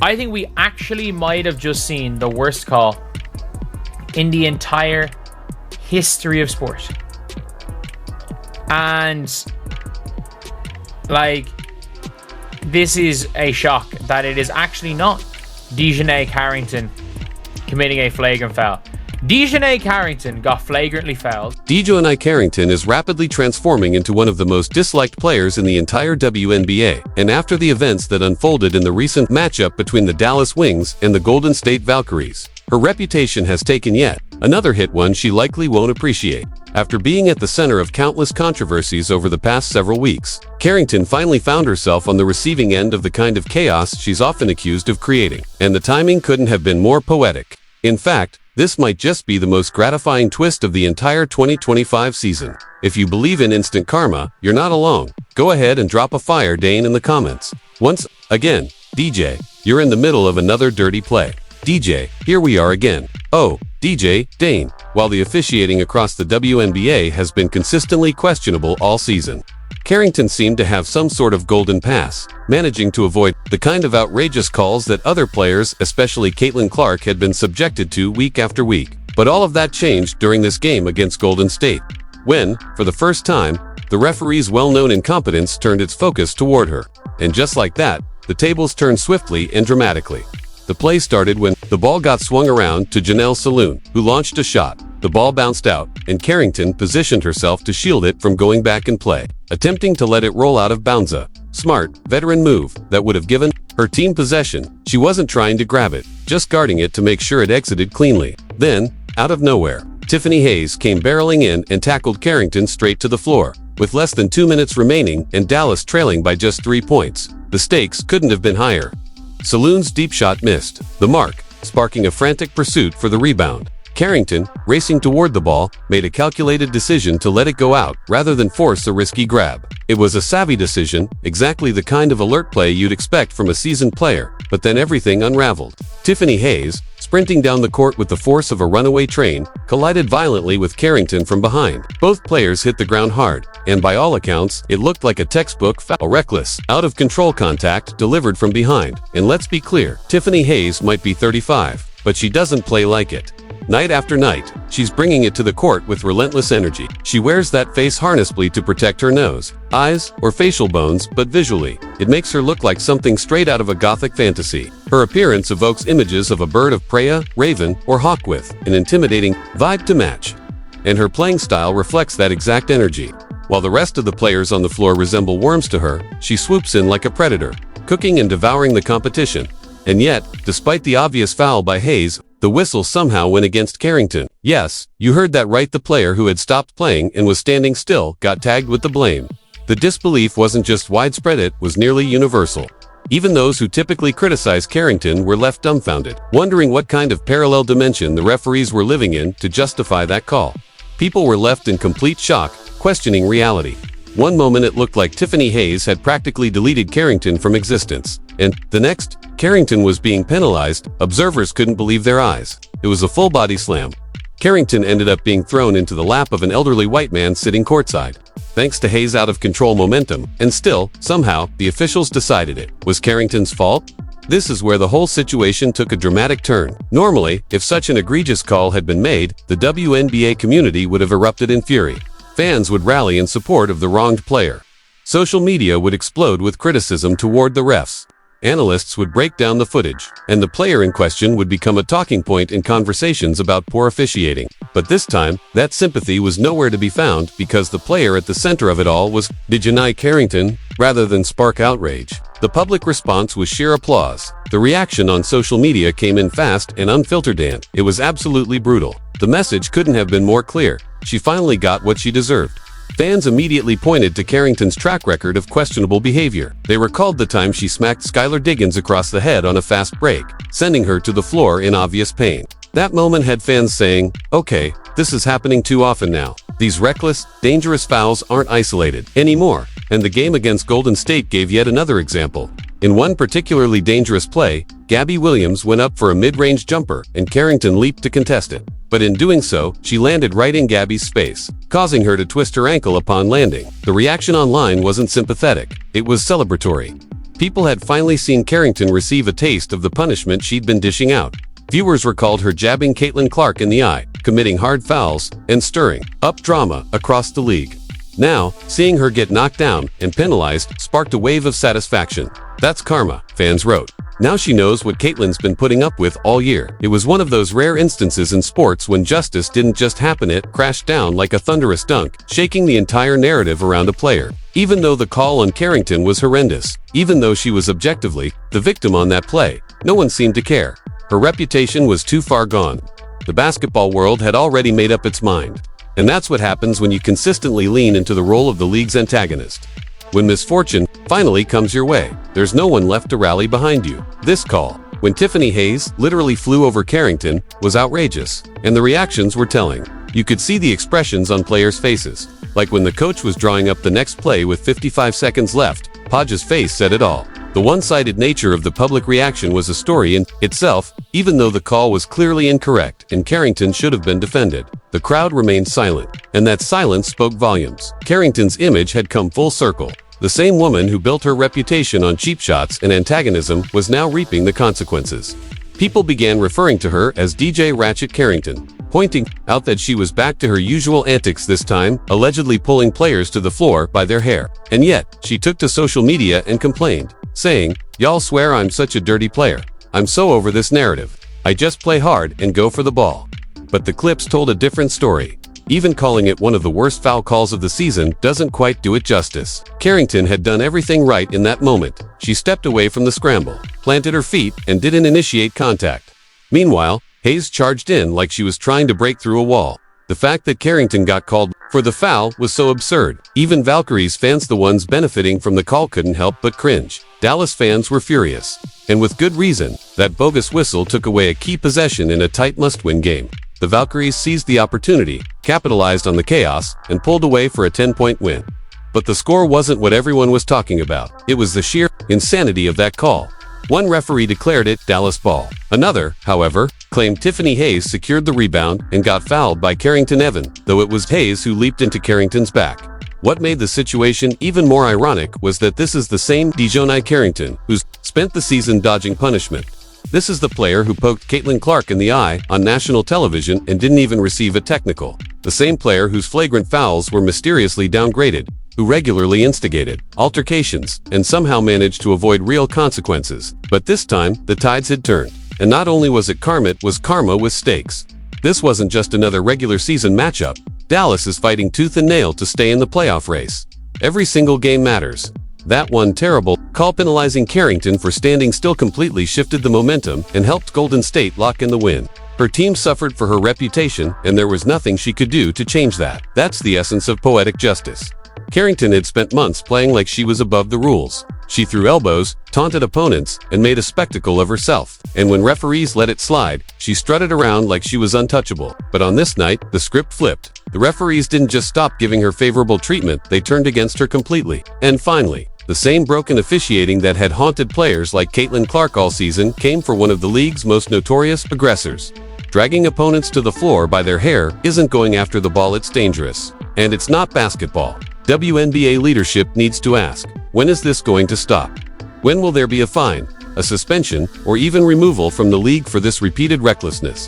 I think we actually might have just seen the worst call in the entire history of sport. And like, this is a shock that it is actually not DiJonai Carrington committing a flagrant foul. DiJonai Carrington got flagrantly fouled. DiJonai Carrington is rapidly transforming into one of the most disliked players in the entire WNBA, and after the events that unfolded in the recent matchup between the Dallas Wings and the Golden State Valkyries, her reputation has taken yet another hit, one she likely won't appreciate. After being at the center of countless controversies over the past several weeks, Carrington finally found herself on the receiving end of the kind of chaos she's often accused of creating, and the timing couldn't have been more poetic. In fact, this might just be the most gratifying twist of the entire 2025 season. If you believe in instant karma, you're not alone. Go ahead and drop a fire Dane in the comments. Once again, DJ, you're in the middle of another dirty play. DJ, here we are again. Oh, DJ, Dane. While the officiating across the WNBA has been consistently questionable all season, Carrington seemed to have some sort of golden pass, managing to avoid the kind of outrageous calls that other players, especially Caitlin Clark, had been subjected to week after week. But all of that changed during this game against Golden State, when, for the first time, the referee's well-known incompetence turned its focus toward her. And just like that, the tables turned swiftly and dramatically. The play started when the ball got swung around to Janelle Saloon, who launched a shot. The ball bounced out, and Carrington positioned herself to shield it from going back in play, attempting to let it roll out of bounds. A smart, veteran move that would have given her team possession. She wasn't trying to grab it, just guarding it to make sure it exited cleanly. Then, out of nowhere, Tiffany Hayes came barreling in and tackled Carrington straight to the floor. With less than 2 minutes remaining and Dallas trailing by just 3 points, the stakes couldn't have been higher. Saloon's deep shot missed the mark, sparking a frantic pursuit for the rebound. Carrington, racing toward the ball, made a calculated decision to let it go out rather than force a risky grab. It was a savvy decision, exactly the kind of alert play you'd expect from a seasoned player, but then everything unraveled. Tiffany Hayes, sprinting down the court with the force of a runaway train, collided violently with Carrington from behind. Both players hit the ground hard, and by all accounts, it looked like a textbook foul. Reckless, out-of-control contact delivered from behind. And let's be clear, Tiffany Hayes might be 35, but she doesn't play like it. Night after night, she's bringing it to the court with relentless energy. She wears that face harnessly to protect her nose, eyes, or facial bones, but visually, it makes her look like something straight out of a gothic fantasy. Her appearance evokes images of a bird of prey, raven, or hawk with an intimidating vibe to match. And her playing style reflects that exact energy. While the rest of the players on the floor resemble worms to her, she swoops in like a predator, cooking and devouring the competition. And yet, despite the obvious foul by Hayes, the whistle somehow went against Carrington. Yes, you heard that right, the player who had stopped playing and was standing still got tagged with the blame. The disbelief wasn't just widespread, it was nearly universal. Even those who typically criticize Carrington were left dumbfounded, wondering what kind of parallel dimension the referees were living in to justify that call. People were left in complete shock, questioning reality. One moment it looked like Tiffany Hayes had practically deleted Carrington from existence, and the next, Carrington was being penalized. Observers couldn't believe their eyes. It was a full body slam. Carrington ended up being thrown into the lap of an elderly white man sitting courtside, thanks to Hayes' out-of-control momentum, and still, somehow, the officials decided it was Carrington's fault. This is where the whole situation took a dramatic turn. Normally, if such an egregious call had been made, the WNBA community would have erupted in fury. Fans would rally in support of the wronged player. Social media would explode with criticism toward the refs. Analysts would break down the footage, and the player in question would become a talking point in conversations about poor officiating. But this time, that sympathy was nowhere to be found because the player at the center of it all was DiJonai Carrington, rather than spark outrage. The public response was sheer applause. The reaction on social media came in fast and unfiltered, and it was absolutely brutal. The message couldn't have been more clear. She finally got what she deserved. Fans immediately pointed to Carrington's track record of questionable behavior. They recalled the time she smacked Skylar Diggins across the head on a fast break, sending her to the floor in obvious pain. That moment had fans saying, "Okay, this is happening too often now. These reckless, dangerous fouls aren't isolated anymore." And the game against Golden State gave yet another example. In one particularly dangerous play, Gabby Williams went up for a mid-range jumper and Carrington leaped to contest it. But in doing so, she landed right in Gabby's space, causing her to twist her ankle upon landing. The reaction online wasn't sympathetic, it was celebratory. People had finally seen Carrington receive a taste of the punishment she'd been dishing out. Viewers recalled her jabbing Caitlin Clark in the eye, committing hard fouls, and stirring up drama across the league. Now, seeing her get knocked down and penalized sparked a wave of satisfaction. "That's karma," fans wrote. Now she knows what Caitlin's been putting up with all year. It was one of those rare instances in sports when justice didn't just happen, it crashed down like a thunderous dunk, shaking the entire narrative around a player. Even though the call on Carrington was horrendous, even though she was objectively the victim on that play, no one seemed to care. Her reputation was too far gone. The basketball world had already made up its mind. And that's what happens when you consistently lean into the role of the league's antagonist. When misfortune finally comes your way, there's no one left to rally behind you. This call, when Tiffany Hayes literally flew over Carrington, was outrageous, and the reactions were telling. You could see the expressions on players' faces. Like when the coach was drawing up the next play with 55 seconds left, Paige's face said it all. The one-sided nature of the public reaction was a story in itself, even though the call was clearly incorrect and Carrington should have been defended. The crowd remained silent, and that silence spoke volumes. Carrington's image had come full circle. The same woman who built her reputation on cheap shots and antagonism was now reaping the consequences. People began referring to her as DJ Ratchet Carrington, pointing out that she was back to her usual antics this time, allegedly pulling players to the floor by their hair. And yet, she took to social media and complained, saying, "Y'all swear I'm such a dirty player. I'm so over this narrative. I just play hard and go for the ball." But the clips told a different story. Even calling it one of the worst foul calls of the season doesn't quite do it justice. Carrington had done everything right in that moment. She stepped away from the scramble, planted her feet, and didn't initiate contact. Meanwhile, Hayes charged in like she was trying to break through a wall. The fact that Carrington got called for the foul was so absurd. Even Valkyries fans, the ones benefiting from the call, couldn't help but cringe. Dallas fans were furious. And with good reason. That bogus whistle took away a key possession in a tight must-win game. The Valkyries seized the opportunity, capitalized on the chaos, and pulled away for a 10-point win. But the score wasn't what everyone was talking about. It was the sheer insanity of that call. One referee declared it Dallas ball. Another, however, claimed Tiffany Hayes secured the rebound and got fouled by Carrington Evan, though it was Hayes who leaped into Carrington's back. What made the situation even more ironic was that this is the same DiJonai Carrington who's spent the season dodging punishment. This is the player who poked Caitlin Clark in the eye on national television and didn't even receive a technical. The same player whose flagrant fouls were mysteriously downgraded, who regularly instigated altercations and somehow managed to avoid real consequences. But this time, the tides had turned. And not only was it karma, it was karma with stakes. This wasn't just another regular season matchup. Dallas is fighting tooth and nail to stay in the playoff race. Every single game matters. That one terrible call penalizing Carrington for standing still completely shifted the momentum and helped Golden State lock in the win. Her team suffered for her reputation, and there was nothing she could do to change that. That's the essence of poetic justice. Carrington had spent months playing like she was above the rules. She threw elbows, taunted opponents, and made a spectacle of herself. And when referees let it slide, she strutted around like she was untouchable. But on this night, the script flipped. The referees didn't just stop giving her favorable treatment, they turned against her completely. And finally, the same broken officiating that had haunted players like Caitlin Clark all season came for one of the league's most notorious aggressors. Dragging opponents to the floor by their hair isn't going after the ball, it's dangerous. And it's not basketball. WNBA leadership needs to ask, when is this going to stop? When will there be a fine, a suspension, or even removal from the league for this repeated recklessness?